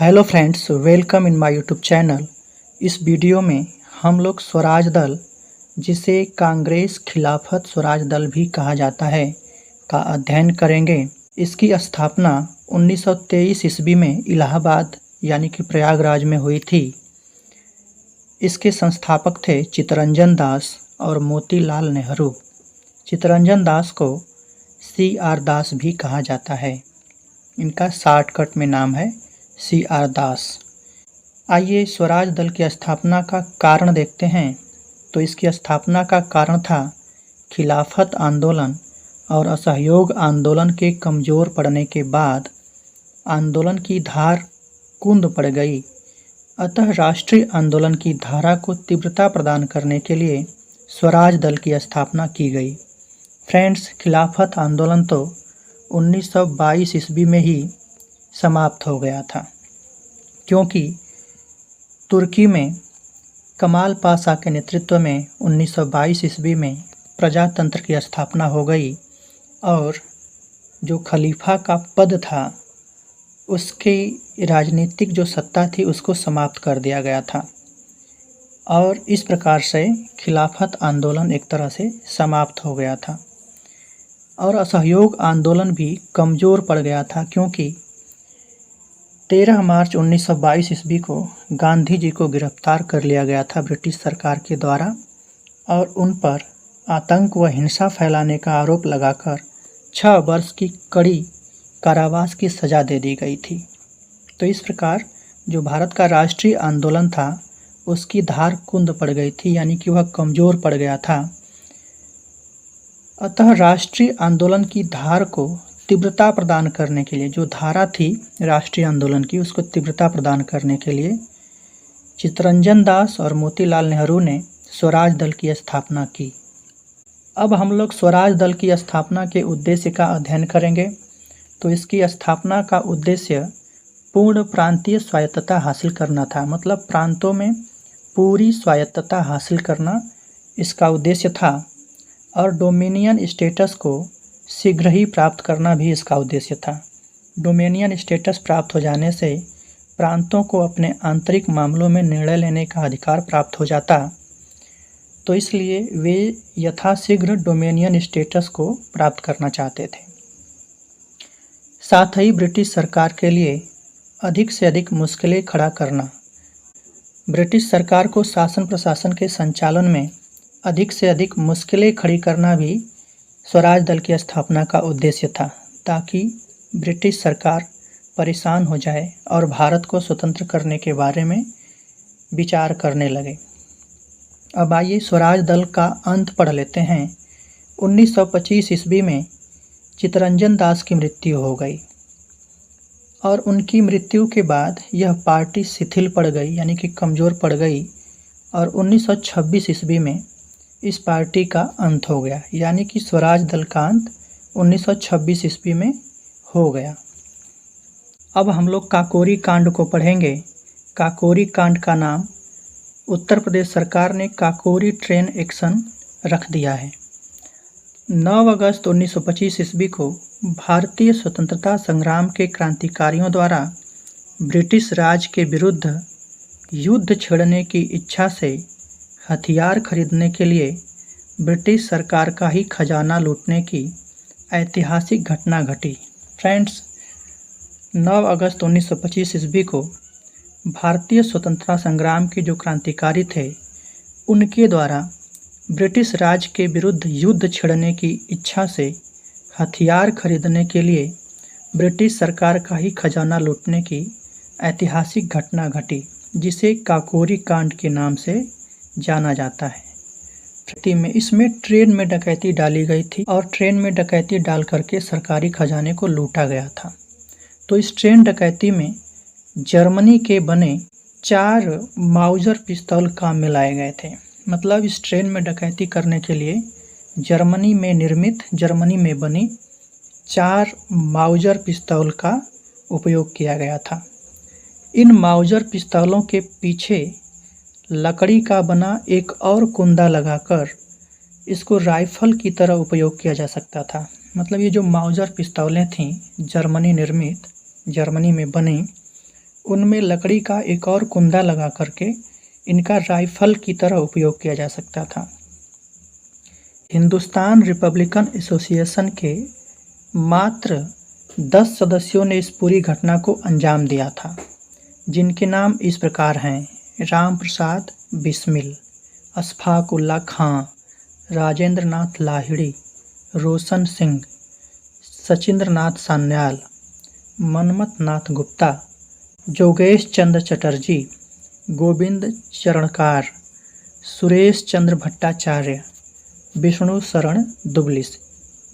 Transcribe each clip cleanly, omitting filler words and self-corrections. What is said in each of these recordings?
Hello friends, welcome in my YouTube channel. इस video में हम लोग स्वराज दल, जिसे कांग्रेस खिलाफत स्वराज दल भी कहा जाता है, का अध्ययन करेंगे। इसकी स्थापना 1923 ईस्वी में इलाहाबाद यानी कि प्रयागराज में हुई थी। इसके संस्थापक थे चित्तरंजन दास और मोतीलाल नेहरू। चित्तरंजन दास को CR दास भी कहा जाता है। इनका शॉर्टकट में नाम है CR दास। आइए स्वराज दल की स्थापना का कारण देखते हैं। तो इसकी स्थापना का कारण था खिलाफत आंदोलन और असहयोग आंदोलन के कमज़ोर पड़ने के बाद आंदोलन की धार कुंद पड़ गई। अतः राष्ट्रीय आंदोलन की धारा को तीव्रता प्रदान करने के लिए स्वराज दल की स्थापना की गई। फ्रेंड्स, खिलाफत आंदोलन तो 1922 ईस्वी में ही समाप्त हो गया था, क्योंकि तुर्की में कमाल पाशा के नेतृत्व में 1922 ईस्वी में प्रजातंत्र की स्थापना हो गई और जो खलीफा का पद था उसकी राजनीतिक जो सत्ता थी उसको समाप्त कर दिया गया था और इस प्रकार से खिलाफत आंदोलन एक तरह से समाप्त हो गया था। और असहयोग आंदोलन भी कमज़ोर पड़ गया था, क्योंकि 13 मार्च 1922 ईस्वी को गांधी जी को गिरफ्तार कर लिया गया था ब्रिटिश सरकार के द्वारा और उन पर आतंक व हिंसा फैलाने का आरोप लगाकर 6 वर्ष की कड़ी कारावास की सज़ा दे दी गई थी। तो इस प्रकार जो भारत का राष्ट्रीय आंदोलन था उसकी धार कुंद पड़ गई थी, यानी कि वह कमज़ोर पड़ गया था। अतः राष्ट्रीय आंदोलन की धार को तीव्रता प्रदान करने के लिए, जो धारा थी राष्ट्रीय आंदोलन की उसको तीव्रता प्रदान करने के लिए चित्तरंजन दास और मोतीलाल नेहरू ने स्वराज दल की स्थापना की। अब हम लोग स्वराज दल की स्थापना के उद्देश्य का अध्ययन करेंगे। तो इसकी स्थापना का उद्देश्य पूर्ण प्रांतीय स्वायत्तता हासिल करना था, मतलब प्रांतों में पूरी स्वायत्तता हासिल करना इसका उद्देश्य था और डोमिनियन स्टेटस को शीघ्र ही प्राप्त करना भी इसका उद्देश्य था। डोमिनियन स्टेटस प्राप्त हो जाने से प्रांतों को अपने आंतरिक मामलों में निर्णय लेने का अधिकार प्राप्त हो जाता, तो इसलिए वे यथाशीघ्र डोमिनियन स्टेटस को प्राप्त करना चाहते थे। साथ ही ब्रिटिश सरकार के लिए अधिक से अधिक मुश्किलें खड़ा करना, ब्रिटिश सरकार को शासन प्रशासन के संचालन में अधिक से अधिक मुश्किलें खड़ी करना भी स्वराज दल की स्थापना का उद्देश्य था, ताकि ब्रिटिश सरकार परेशान हो जाए और भारत को स्वतंत्र करने के बारे में विचार करने लगे। अब आइए स्वराज दल का अंत पढ़ लेते हैं। 1925 ईस्वी में चित्तरंजन दास की मृत्यु हो गई और उनकी मृत्यु के बाद यह पार्टी शिथिल पड़ गई, यानी कि कमज़ोर पड़ गई और 1926 ईस्वी में इस पार्टी का अंत हो गया, यानी कि स्वराज दल का अंत 1926 ईस्वी में हो गया। अब हम लोग काकोरी कांड को पढ़ेंगे। काकोरी कांड का नाम उत्तर प्रदेश सरकार ने काकोरी ट्रेन एक्शन रख दिया है। 9 अगस्त 1925 ईस्वी को भारतीय स्वतंत्रता संग्राम के क्रांतिकारियों द्वारा ब्रिटिश राज के विरुद्ध युद्ध छेड़ने की इच्छा से हथियार खरीदने के लिए ब्रिटिश सरकार का ही खजाना लूटने की ऐतिहासिक घटना घटी। फ्रेंड्स, 9 अगस्त 1925 ईस्वी को भारतीय स्वतंत्रता संग्राम के जो क्रांतिकारी थे उनके द्वारा ब्रिटिश राज के विरुद्ध युद्ध छेड़ने की इच्छा से हथियार खरीदने के लिए ब्रिटिश सरकार का ही खजाना लूटने की ऐतिहासिक घटना घटी, जिसे काकोरी कांड के नाम से जाना जाता है। इसमें ट्रेन में डकैती डाली गई थी और ट्रेन में डकैती डाल करके सरकारी खजाने को लूटा गया था। तो इस ट्रेन डकैती में जर्मनी के बने 4 माउजर पिस्तौल काम में लाए गए थे। मतलब इस ट्रेन में डकैती करने के लिए जर्मनी में निर्मित, जर्मनी में बनी 4 माउजर पिस्तौल का उपयोग किया गया था। इन माउजर पिस्तौलों के पीछे लकड़ी का बना एक और कुंदा लगाकर इसको राइफल की तरह उपयोग किया जा सकता था। मतलब ये जो माउजर पिस्तौलें थीं जर्मनी निर्मित, जर्मनी में बनी, उनमें लकड़ी का एक और कुंदा लगा करके इनका राइफल की तरह उपयोग किया जा सकता था। हिंदुस्तान रिपब्लिकन एसोसिएशन के मात्र 10 सदस्यों ने इस पूरी घटना को अंजाम दिया था, जिनके नाम इस प्रकार हैं: राम प्रसाद बिस्मिल, अशफाक उल्ला खां, राजेंद्र नाथ लाहिड़ी, रोशन सिंह, सचिंद्र नाथ सान्याल, मनमथ नाथ गुप्ता, जोगेश चंद्र चटर्जी, गोविंद चरणकार, सुरेश चंद्र भट्टाचार्य, विष्णु शरण दुबलिस।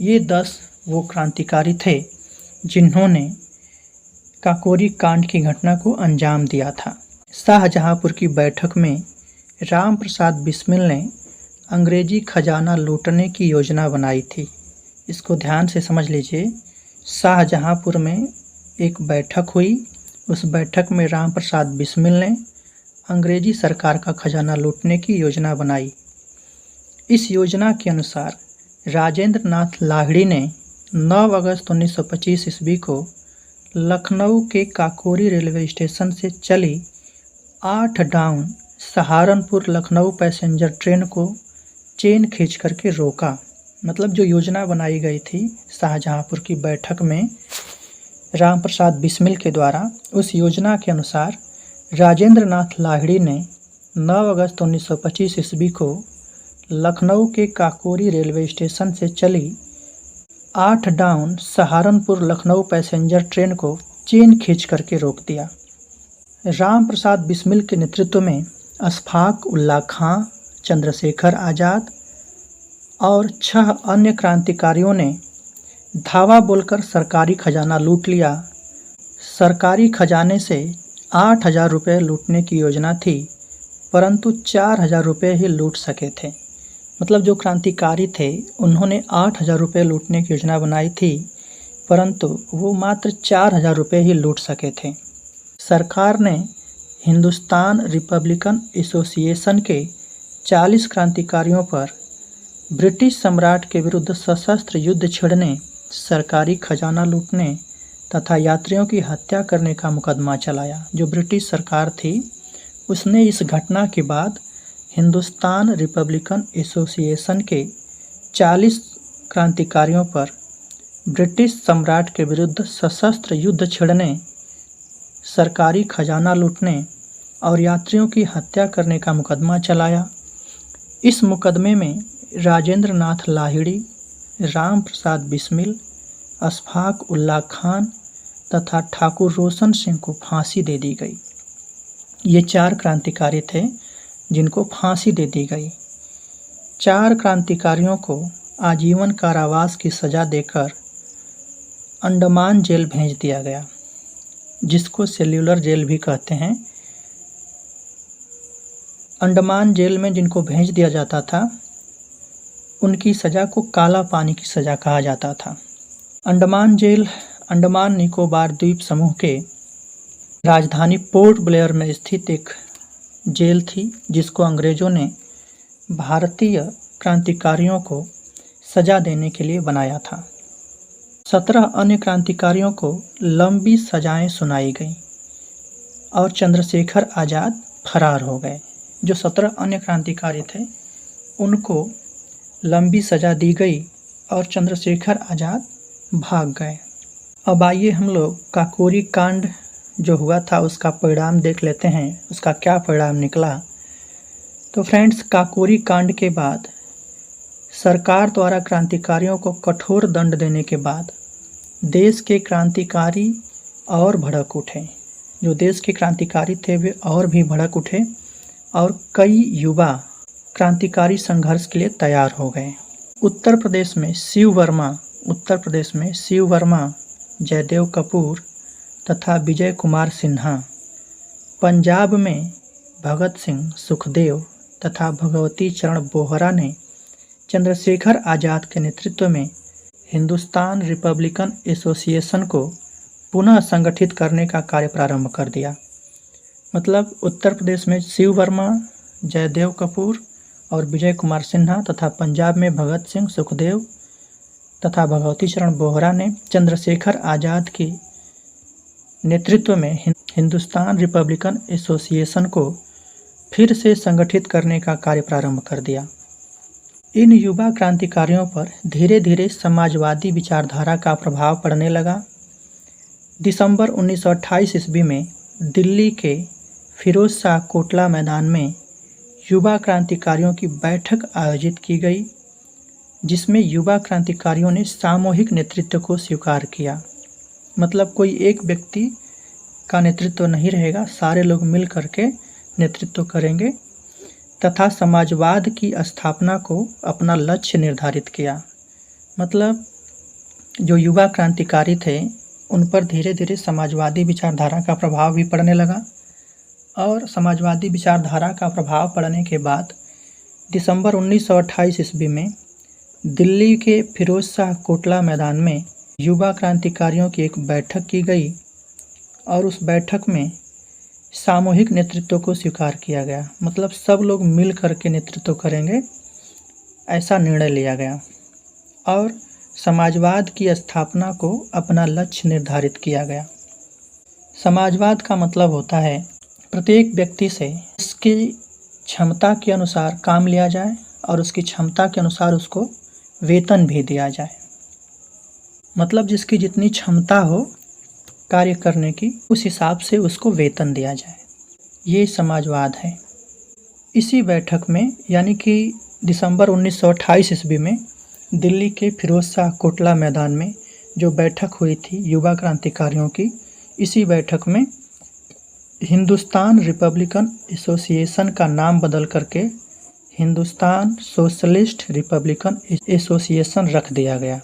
ये 10 वो क्रांतिकारी थे जिन्होंने काकोरी कांड की घटना को अंजाम दिया था। शाहजहांपुर की बैठक में राम प्रसाद बिस्मिल ने अंग्रेजी खजाना लूटने की योजना बनाई थी। इसको ध्यान से समझ लीजिए। शाहजहांपुर में एक बैठक हुई। उस बैठक में राम प्रसाद बिस्मिल ने अंग्रेजी सरकार का खजाना लूटने की योजना बनाई। इस योजना के अनुसार राजेंद्र नाथ लाहिड़ी ने 9 अगस्त 1925 ईस्वी को लखनऊ के काकोरी रेलवे स्टेशन से चली 8 down Saharanpur Lucknow passenger train को चेन खींच करके रोका। मतलब जो योजना बनाई गई थी शाहजहांपुर की बैठक में राम प्रसाद बिस्मिल के द्वारा, उस योजना के अनुसार राजेंद्र नाथ लाहिड़ी ने 9 अगस्त 1925 ईस्वी को लखनऊ के काकोरी रेलवे स्टेशन से चली 8 down Saharanpur Lucknow passenger train को चेन खींच करके रोक दिया। राम प्रसाद बिस्मिल के नेतृत्व में अशफाक उल्ला खां, चंद्रशेखर आज़ाद और 6 अन्य क्रांतिकारियों ने धावा बोलकर सरकारी खजाना लूट लिया। सरकारी खजाने से 8,000 रुपये लूटने की योजना थी, परंतु 4,000 रुपये ही लूट सके थे। मतलब जो क्रांतिकारी थे उन्होंने 8,000 रुपये लूटने की योजना बनाई थी, परंतु वो मात्र 4,000 रुपये ही लूट सके थे। सरकार ने हिंदुस्तान रिपब्लिकन एसोसिएशन के 40 क्रांतिकारियों पर ब्रिटिश सम्राट के विरुद्ध सशस्त्र युद्ध छेड़ने, सरकारी खजाना लूटने तथा यात्रियों की हत्या करने का मुकदमा चलाया। जो ब्रिटिश सरकार थी उसने इस घटना के बाद हिंदुस्तान रिपब्लिकन एसोसिएशन के 40 क्रांतिकारियों पर ब्रिटिश सम्राट के विरुद्ध सशस्त्र युद्ध छेड़ने, सरकारी खजाना लूटने और यात्रियों की हत्या करने का मुकदमा चलाया। इस मुकदमे में राजेंद्र नाथ लाहिड़ी, राम प्रसाद बिस्मिल, अशफाक उल्ला खान तथा ठाकुर रोशन सिंह को फांसी दे दी गई। ये 4 क्रांतिकारी थे जिनको फांसी दे दी गई। 4 क्रांतिकारियों को आजीवन कारावास की सज़ा देकर अंडमान जेल भेज दिया गया, जिसको सेल्युलर जेल भी कहते हैं। अंडमान जेल में जिनको भेज दिया जाता था उनकी सज़ा को काला पानी की सज़ा कहा जाता था। अंडमान जेल अंडमान निकोबार द्वीप समूह के राजधानी पोर्ट ब्लेयर में स्थित एक जेल थी, जिसको अंग्रेज़ों ने भारतीय क्रांतिकारियों को सज़ा देने के लिए बनाया था। 17 अन्य क्रांतिकारियों को लंबी सजाएं सुनाई गईं और चंद्रशेखर आज़ाद फरार हो गए। जो 17 अन्य क्रांतिकारी थे उनको लंबी सज़ा दी गई और चंद्रशेखर आज़ाद भाग गए। अब आइए हम लोग काकोरी कांड जो हुआ था उसका परिणाम देख लेते हैं, उसका क्या परिणाम निकला। तो फ्रेंड्स, काकोरी कांड के बाद सरकार द्वारा क्रांतिकारियों को कठोर दंड देने के बाद देश के क्रांतिकारी और भड़क उठे। जो देश के क्रांतिकारी थे वे और भी भड़क उठे और कई युवा क्रांतिकारी संघर्ष के लिए तैयार हो गए। उत्तर प्रदेश में शिव वर्मा, जयदेव कपूर तथा विजय कुमार सिन्हा, पंजाब में भगत सिंह, सुखदेव तथा भगवती चरण बोहरा ने चंद्रशेखर आज़ाद के नेतृत्व में हिंदुस्तान रिपब्लिकन एसोसिएशन को पुनः संगठित करने का कार्य प्रारंभ कर दिया। मतलब उत्तर प्रदेश में शिव वर्मा, जयदेव कपूर और विजय कुमार सिन्हा तथा पंजाब में भगत सिंह, सुखदेव तथा भगवती चरण बोहरा ने चंद्रशेखर आज़ाद के नेतृत्व में हिंदुस्तान रिपब्लिकन एसोसिएशन को फिर से संगठित करने का कार्य प्रारंभ कर दिया। इन युवा क्रांतिकारियों पर धीरे धीरे समाजवादी विचारधारा का प्रभाव पड़ने लगा। दिसंबर 1928 ईस्वी में दिल्ली के फिरोज शाह कोटला मैदान में युवा क्रांतिकारियों की बैठक आयोजित की गई, जिसमें युवा क्रांतिकारियों ने सामूहिक नेतृत्व को स्वीकार किया। मतलब कोई एक व्यक्ति का नेतृत्व नहीं रहेगा, सारे लोग मिल करके नेतृत्व करेंगे तथा समाजवाद की स्थापना को अपना लक्ष्य निर्धारित किया। मतलब जो युवा क्रांतिकारी थे उन पर धीरे धीरे समाजवादी विचारधारा का प्रभाव भी पड़ने लगा और समाजवादी विचारधारा का प्रभाव पड़ने के बाद दिसंबर 1928 ईस्वी में दिल्ली के फिरोज शाह कोटला मैदान में युवा क्रांतिकारियों की एक बैठक की गई और उस बैठक में सामूहिक नेतृत्व को स्वीकार किया गया। मतलब सब लोग मिल करके नेतृत्व करेंगे, ऐसा निर्णय लिया गया और समाजवाद की स्थापना को अपना लक्ष्य निर्धारित किया गया। समाजवाद का मतलब होता है प्रत्येक व्यक्ति से उसकी क्षमता के अनुसार काम लिया जाए और उसकी क्षमता के अनुसार उसको वेतन भी दिया जाए। मतलब जिसकी जितनी क्षमता हो कार्य करने की, उस हिसाब से उसको वेतन दिया जाए, ये समाजवाद है। इसी बैठक में यानी कि दिसंबर 1928 ईस्वी में दिल्ली के फिरोज शाह कोटला मैदान में जो बैठक हुई थी युवा क्रांतिकारियों की, इसी बैठक में हिंदुस्तान रिपब्लिकन एसोसिएशन का नाम बदल करके हिंदुस्तान सोशलिस्ट रिपब्लिकन एसोसिएशन रख दिया गया।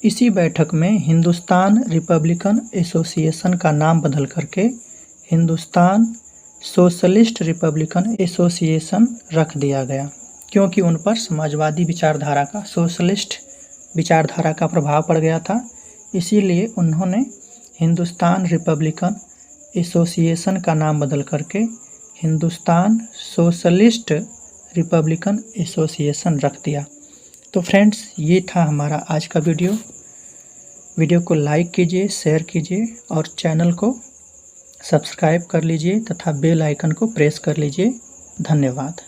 इसी बैठक में हिंदुस्तान रिपब्लिकन एसोसिएशन का नाम बदल करके हिंदुस्तान सोशलिस्ट रिपब्लिकन एसोसिएशन रख दिया गया, क्योंकि उन पर समाजवादी विचारधारा का, सोशलिस्ट विचारधारा का प्रभाव पड़ गया था। इसीलिए उन्होंने हिंदुस्तान रिपब्लिकन एसोसिएशन का नाम बदल करके हिंदुस्तान सोशलिस्ट रिपब्लिकन एसोसिएशन रख दिया। तो फ्रेंड्स, ये था हमारा आज का वीडियो को लाइक कीजिए, शेयर कीजिए और चैनल को सब्सक्राइब कर लीजिए तथा बेल आइकन को प्रेस कर लीजिए। धन्यवाद।